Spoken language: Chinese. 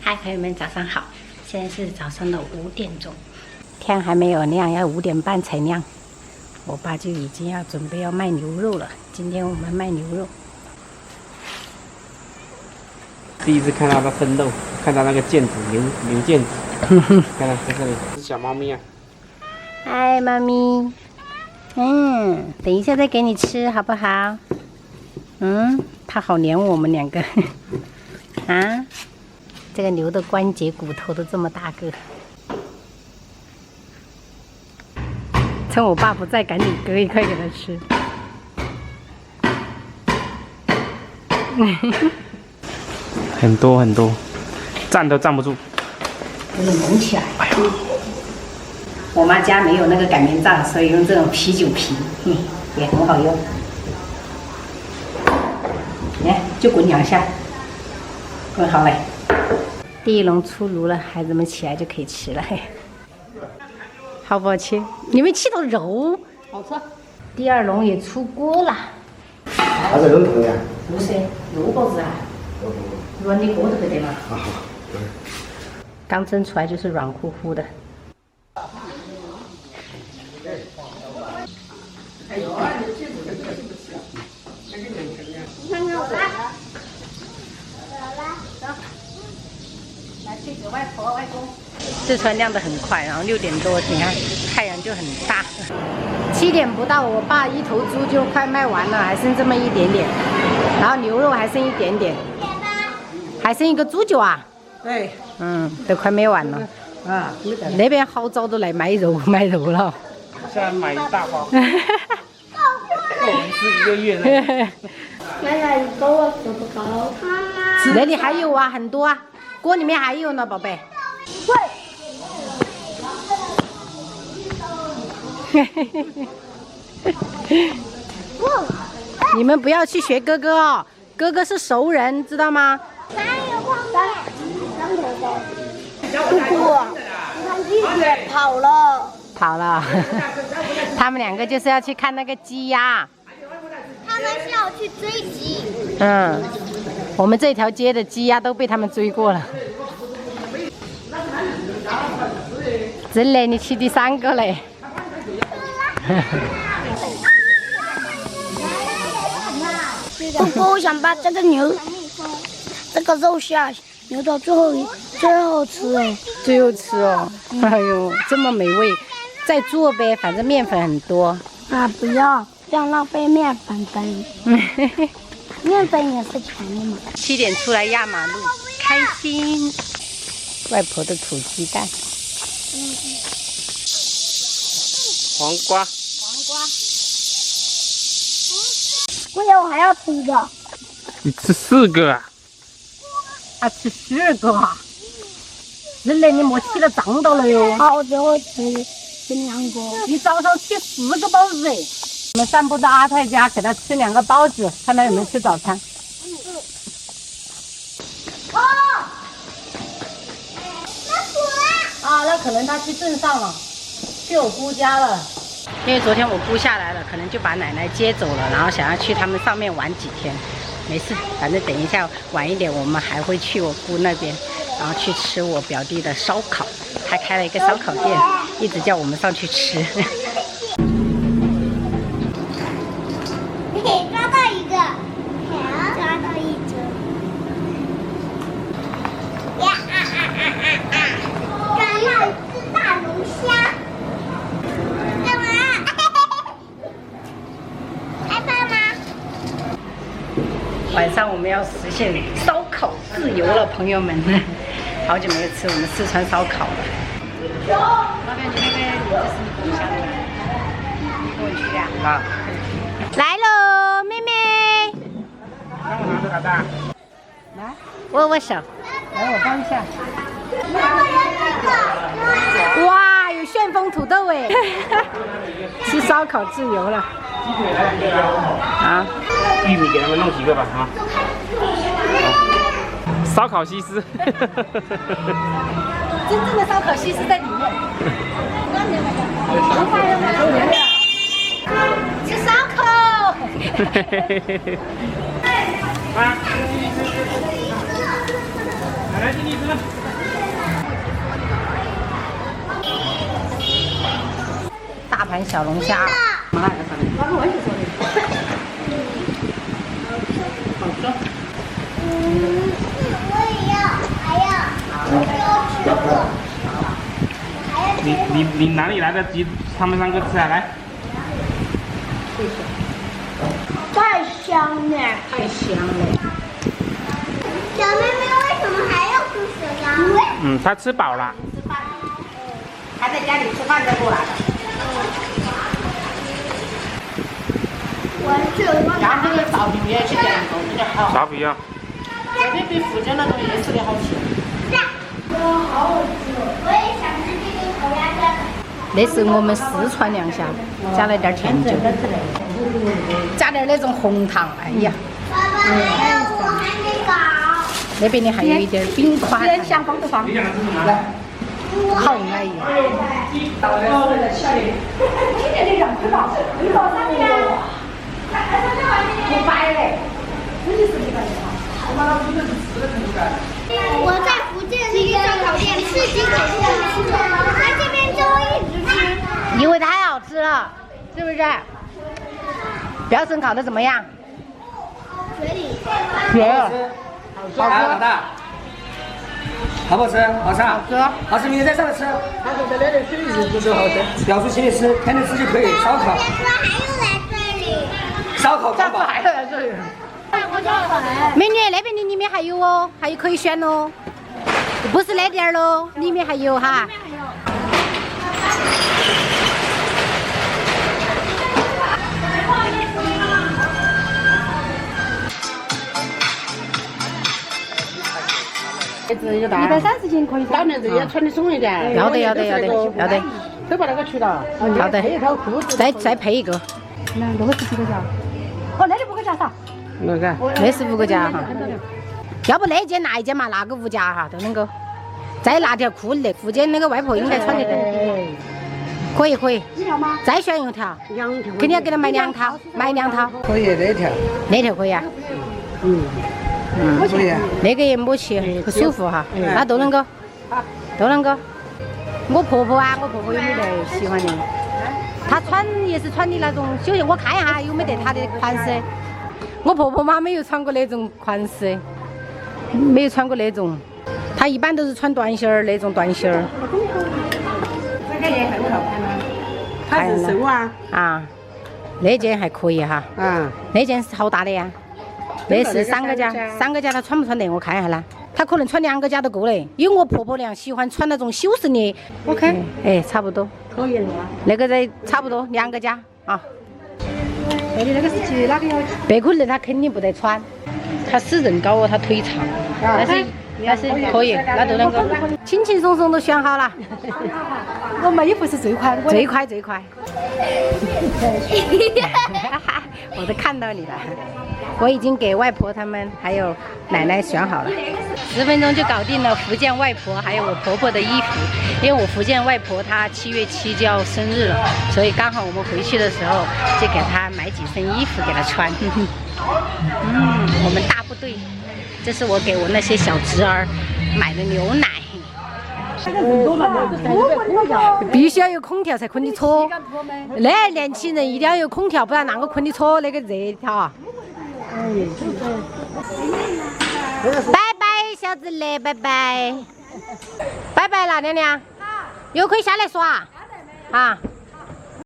嗨，朋友们，早上好！现在是早上的5点钟，天还没有亮，要5点半才亮。我爸就已经要准备要卖牛肉了。今天我们卖牛肉。第一次看到它生肉，看到那个腱子牛腱子，看到在这里是小猫咪啊。嗨，妈咪。等一下再给你吃，好不好？它好黏我们2个啊。这个牛的关节骨头都这么大个，趁我爸不在，赶紧割一块给他吃。很多很多，站都站不住，有点隆起来。哎呦！我妈家没有那个擀面杖，所以用这种啤酒皮，也很好用。来，就滚2下，滚好嘞。第1笼出炉了，孩子们起来就可以吃了。嘿，好不好吃？你们吃到肉，好吃。第2笼也出锅了。它是冷冻的呀？不是，肉包子啊。软的锅头对吗？啊好。刚蒸出来就是软乎乎的。去给外婆外公。四川亮得很快，然后6点多，你看太阳就很大。7点不到，我爸1头猪就快卖完了，还剩这么一点点，然后牛肉还剩一点点，还剩1个猪脚啊。对，都快卖完了。啊，那边好早都来卖肉了。现在买1大包，够我们吃1个月呢。奶奶够我吃不够。那里还有啊，很多啊，锅里面还有呢，宝贝。你们不要去学哥哥哦，哥哥是熟人，知道吗？姑姑，你看弟弟跑了。跑了，他们2个就是要去看那个鸡鸭。他们是要去追鸡。我们这条街的鸡鸭都被他们追过了。真的，你吃第3个嘞。姑姑，我想把这个肉下留到最后吃哎。最后吃哦，哎呦，这么美味，再做呗，反正面粉很多。啊，不要，这样浪费面粉呗。面粉也是钱的嘛。7点出来压马路，开心。外婆的土鸡蛋。黄瓜。姑娘，我还要吃一个。你吃4个啊？吃12个啊！真的，你莫吃了胀到了哟。好，我最后吃2个。你早上吃4个包子哎。我们散步到阿泰家，给他吃2个包子，看他有没有吃早餐。那可能他去镇上了，去我姑家了。因为昨天我姑下来了，可能就把奶奶接走了，然后想要去他们上面玩几天。没事，反正等一下晚一点，我们还会去我姑那边，然后去吃我表弟的烧烤。他开了一个烧烤店，一直叫我们上去吃。抓到一个，抓到1只。抓到1只大龙虾。干嘛？害怕吗？晚上我们要实现烧烤自由了，朋友们。好久没有吃我们四川烧烤了。老板，你那个这是你故乡的，你跟我去呀？啊。来喽，妹妹。让我拿着它的。来，握握手。来，我帮一下。哇，有旋风土豆哎！吃烧烤自由了。啊。玉米给他们弄几个吧啊。烧烤西施。真正的烧烤西施在里面。吃烧烤。来，弟弟吃。大盘小龙虾，麻辣的饭。那个我也是做的。好吃。我也要，还要，我要吃这个。你哪里来的鸡？他们3个吃啊，来。太香了，太香了。小妹妹为什么还要吃雪糕？他吃饱了。他在家里吃饭再过来的。我是然后这个臊皮也去点过，这个好。臊皮啊。这边比福建那种也吃的好吃。好好吃，我也想吃这个烤鸭架。那是我们四川凉虾，加了点甜酒，加点那种红糖，哎呀。爸爸，还有我还没搞。那边的还有一点冰块，想放就放。你想吃什么？好安逸。我在福建那个烧烤店吃几口就想吃了，在这边就一直吃。因为太好吃了，是不是？标准烤的怎么样？嘴里。好吃，老大，好不好吃？好吃啊！好吃。好吃，明天在上面吃。他说在那里吃日子都好吃。表叔请你吃，天天吃就可以。烧烤，下次还又来这里。烧烤下次还要来这里。美女，那边的里面还有哦，还有可以选哦，不是那点儿喽，里面还有哈。130斤可以。老娘这也穿的松一点。要得。都把那个去了。要得。再配一个。那个是几个价？哦，那里5个价少。那个。那是5个价哈。要不那件拿一件嘛，那个5价哈都能够。再拿条裤子，福建那个外婆应该穿得得。可以。你要吗？再选用条。肯定要给他买2套，买2套。可以那条。那条可以啊。可以。那个也摸起不舒服哈，那都能够，都能够。我婆婆有没得喜欢的？她穿也是穿的那种休闲，我看一下有没得她的款式。我婆婆妈没有穿过那种款式，没有穿过那种，她一般都是穿短袖儿那种短袖儿。这个也很好看啊。它是瘦啊。啊，那件还可以哈。啊。那件是好大的呀。那是3个价，3个价她穿不穿得？我看一下啦。她可能穿2个价都够嘞，因为我婆婆娘喜欢穿那种修身的。OK。哎，差不多。可以了。那个在差不多2个价啊。那你那个是去哪个要？白裤子她肯定不得穿，她是人高哦，她腿长，但是可以，那都能够轻轻松松都选好了。我买衣服是最快。最快。我都看到你了。我已经给外婆他们还有奶奶选好了，10分钟就搞定了福建外婆还有我婆婆的衣服。因为我福建外婆她7月7就要生日了，所以刚好我们回去的时候就给她买几身衣服给她穿。我们大部队，这是我给我那些小侄儿买的牛奶。必须要有空调才困得搓，那年轻人一定要有空调，不然啷个困得搓那个热条啊！拜拜，小子嘞，拜拜，拜拜啦，娘娘，又可以下来耍啊！